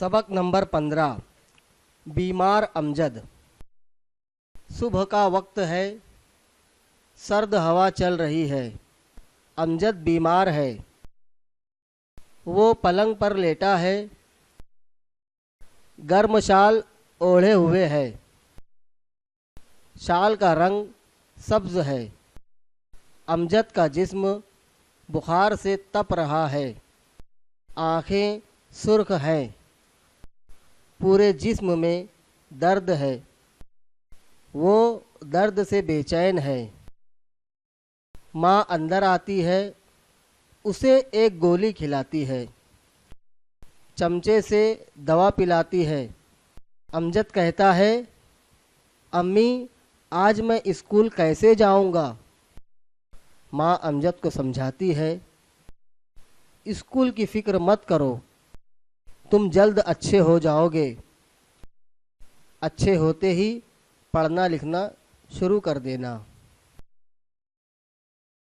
सबक नंबर 15। बीमार अमजद। सुबह का वक्त है, सर्द हवा चल रही है। अमजद बीमार है। वो पलंग पर लेटा है, गर्म शाल ओढ़े हुए है। शाल का रंग सब्ज है। अमजद का जिस्म बुखार से तप रहा है। आँखें सुर्ख हैं। पूरे जिस्म में दर्द है। वो दर्द से बेचैन है। माँ अंदर आती है, उसे एक गोली खिलाती है, चमचे से दवा पिलाती है। अमजद कहता है, अम्मी आज मैं स्कूल कैसे जाऊंगा? माँ अमजद को समझाती है, स्कूल की फ़िक्र मत करो, तुम जल्द अच्छे हो जाओगे। अच्छे होते ही पढ़ना लिखना शुरू कर देना।